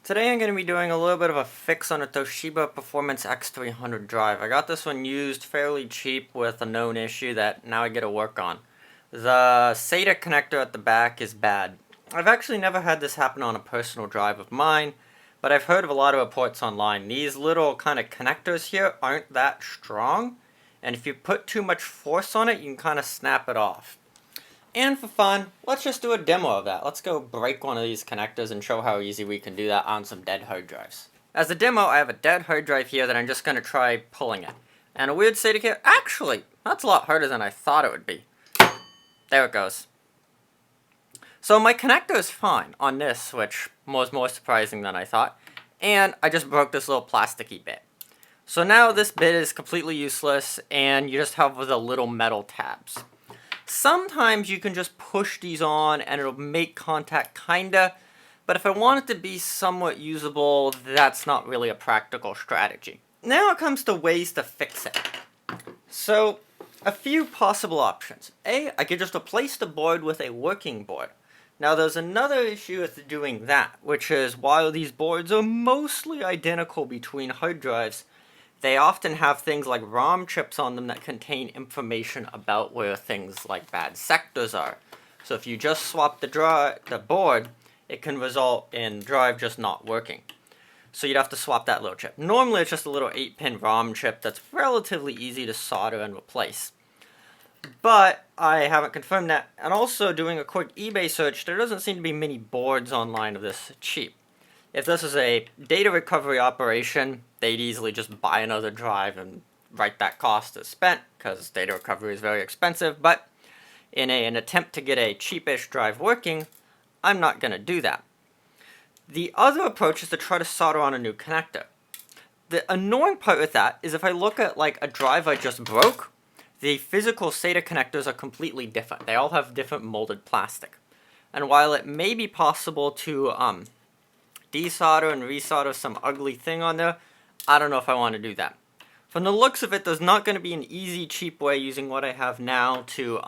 Today I'm going to be doing a little bit of a fix on a Toshiba Performance X300 drive. I got this one used fairly cheap with a known issue that now I get to work on. The SATA connector at the back is bad. I've actually never had this happen on a personal drive of mine, but I've heard of a lot of reports online. These little kind of connectors here aren't that strong, and if you put too much force on it, you can kind of snap it off. And for fun, let's just do a demo of that. Let's go break one of these connectors and show how easy we can do that on some dead hard drives. As a demo, I have a dead hard drive here that I'm just going to try pulling it. And a weird SATA cable, actually, that's a lot harder than I thought it would be. There it goes. So my connector is fine on this, which was more surprising than I thought. And I just broke this little plasticky bit. So now this bit is completely useless, and you just have the little metal tabs. Sometimes you can just push these on and it'll make contact kinda, but if I want it to be somewhat usable, that's not really a practical strategy. Now it comes to ways to fix it. So, a few possible options. A, I could just replace the board with a working board. Now there's another issue with doing that, which is while these boards are mostly identical between hard drives, they often have things like ROM chips on them that contain information about where things like bad sectors are. So if you just swap the board, it can result in drive just not working. So you'd have to swap that little chip. Normally it's just a little 8-pin ROM chip that's relatively easy to solder and replace. But I haven't confirmed that. And also doing a quick eBay search, there doesn't seem to be many boards online of this cheap. If this is a data recovery operation, they'd easily just buy another drive and write that cost as spent, because data recovery is very expensive, but in an attempt to get a cheapish drive working, I'm not going to do that. The other approach is to try to solder on a new connector. The annoying part with that is if I look at like a drive I just broke, the physical SATA connectors are completely different. They all have different molded plastic. And while it may be possible to desolder and resolder some ugly thing on there, I don't know if I want to do that. From the looks of it, there's not going to be an easy, cheap way using what I have now to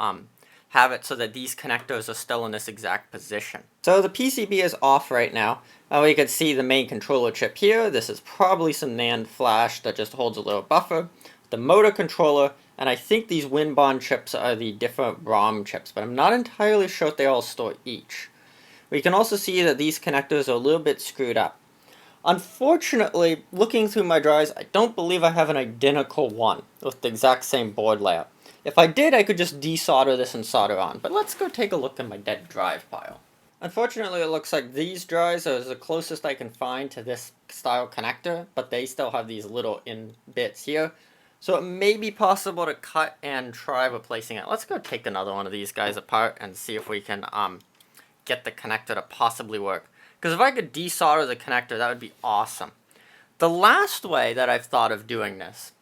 have it so that these connectors are still in this exact position. So the PCB is off right now. We can see the main controller chip here. This is probably some NAND flash that just holds a little buffer. The motor controller, and I think these WinBond chips are the different ROM chips, but I'm not entirely sure if they all store each. We can also see that these connectors are a little bit screwed up. Unfortunately, looking through my drives, I don't believe I have an identical one with the exact same board layout. If I did, I could just desolder this and solder on, but let's go take a look in my dead drive pile. Unfortunately, it looks like these drives are the closest I can find to this style connector, but they still have these little in bits here. So it may be possible to cut and try replacing it. Let's go take another one of these guys apart and see if we can get the connector to possibly work. Because if I could desolder the connector, that would be awesome. The last way that I've thought of doing this,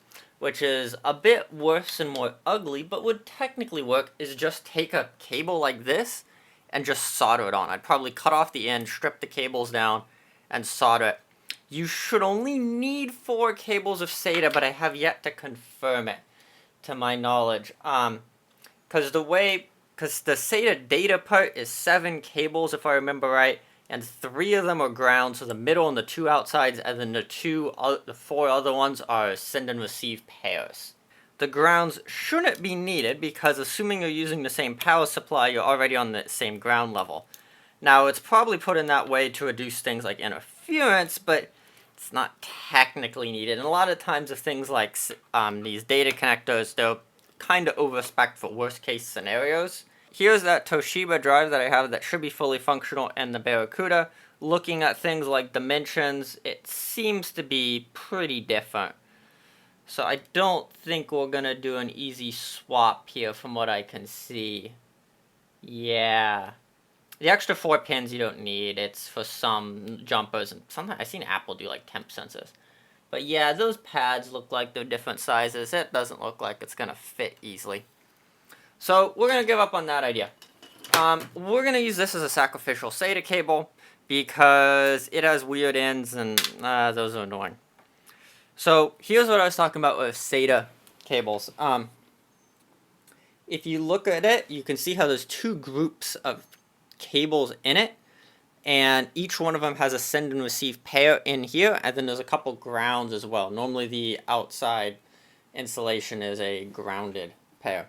which is a bit worse and more ugly, but would technically work, is just take a cable like this and just solder it on. I'd probably cut off the end, strip the cables down, and solder it. You should only need 4 cables of SATA, but I have yet to confirm it, to my knowledge. Because the SATA data part is 7 cables, if I remember right, and 3 of them are ground, so the middle and the 2 outsides, and then the 4 other ones are send and receive pairs. The grounds shouldn't be needed, because assuming you're using the same power supply, you're already on the same ground level. Now, it's probably put in that way to reduce things like interference, but it's not technically needed. And a lot of times of things like these data connectors, they're kind of over-spec'd for worst-case scenarios. Here's that Toshiba drive that I have that should be fully functional and the Barracuda. Looking at things like dimensions, it seems to be pretty different. So I don't think we're going to do an easy swap here from what I can see. Yeah. The extra 4 pins you don't need. It's for some jumpers, and sometimes I've seen Apple do like temp sensors. But yeah, those pads look like they're different sizes. It doesn't look like it's going to fit easily. So we're going to give up on that idea. We're going to use this as a sacrificial SATA cable because it has weird ends and those are annoying. So here's what I was talking about with SATA cables. If you look at it, you can see how there's 2 groups of cables in it. and each one of them has a send and receive pair in here, and then there's a couple grounds as well. Normally the outside insulation is a grounded pair.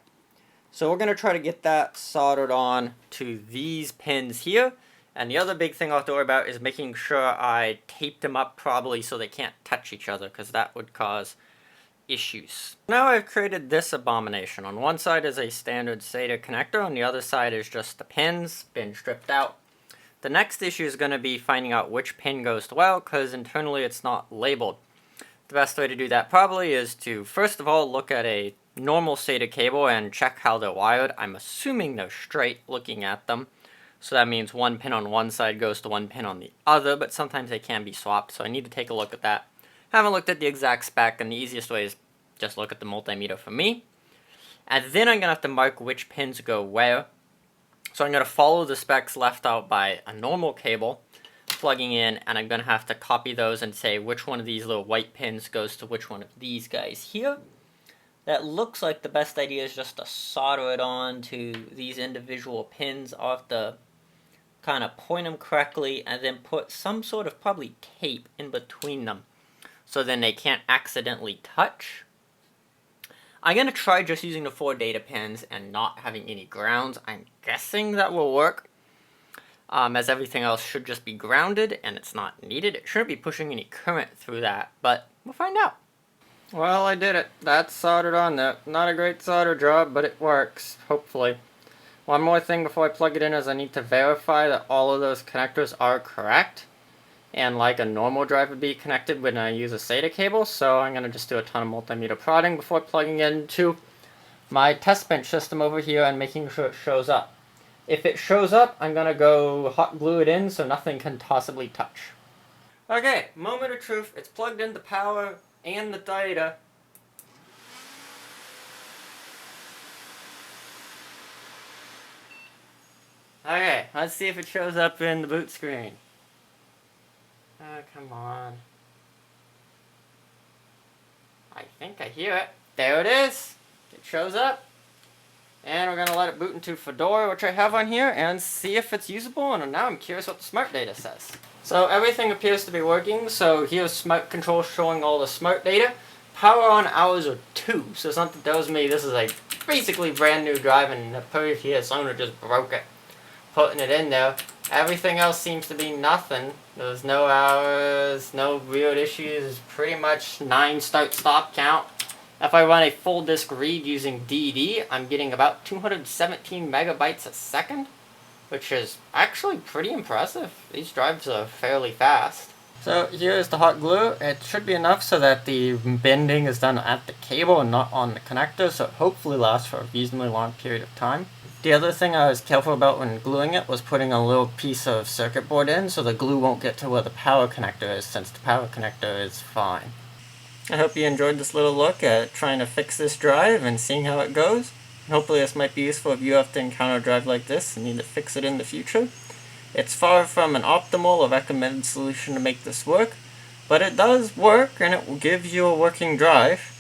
So we're going to try to get that soldered on to these pins here. And the other big thing I'll have to worry about is making sure I tape them up properly so they can't touch each other, because that would cause issues. Now I've created this abomination. On one side is a standard SATA connector, on the other side is just the pins, been stripped out. The next issue is going to be finding out which pin goes to well, because internally it's not labeled. The best way to do that probably is to, first of all, look at a normal SATA cable and check how they're wired. I'm assuming they're straight looking at them. So that means one pin on one side goes to one pin on the other, but sometimes they can be swapped, so I need to take a look at that. Haven't looked at the exact spec, and the easiest way is just look at the multimeter for me. And then I'm going to have to mark which pins go where. So I'm going to follow the specs left out by a normal cable, plugging in, and I'm going to have to copy those and say which one of these little white pins goes to which one of these guys here. That looks like the best idea is just to solder it on to these individual pins. I'll have to kind of point them correctly and then put some sort of probably tape in between them so then they can't accidentally touch. I'm going to try just using the 4 data pins and not having any grounds. I'm guessing that will work, as everything else should just be grounded and it's not needed. It shouldn't be pushing any current through that, but we'll find out. Well, I did it. That's soldered on there. Not a great solder job, but it works, hopefully. One more thing before I plug it in is I need to verify that all of those connectors are correct. And like a normal drive would be connected when I use a SATA cable, so I'm going to just do a ton of multimeter prodding before plugging into my test bench system over here and making sure it shows up. If it shows up, I'm going to go hot glue it in so nothing can possibly touch. Okay, moment of truth. It's plugged into power and the data. Okay, let's see if it shows up in the boot screen. Oh, come on. I think I hear it. There it is. It shows up. And we're going to let it boot into Fedora, which I have on here, and see if it's usable. And now I'm curious what the smart data says. So everything appears to be working. So here's smart control showing all the smart data. Power on hours are 2. So something tells me this is a basically brand new drive and the previous owner just broke it, putting it in there. Everything else seems to be nothing. There's no hours, no weird issues, pretty much 9 start-stop count. If I run a full disk read using DD, I'm getting about 217 megabytes a second, which is actually pretty impressive. These drives are fairly fast. So here's the hot glue. It should be enough so that the bending is done at the cable and not on the connector, so it hopefully lasts for a reasonably long period of time. The other thing I was careful about when gluing it was putting a little piece of circuit board in so the glue won't get to where the power connector is, since the power connector is fine. I hope you enjoyed this little look at trying to fix this drive and seeing how it goes. Hopefully this might be useful if you have to encounter a drive like this and need to fix it in the future. It's far from an optimal or recommended solution to make this work, but it does work and it will give you a working drive.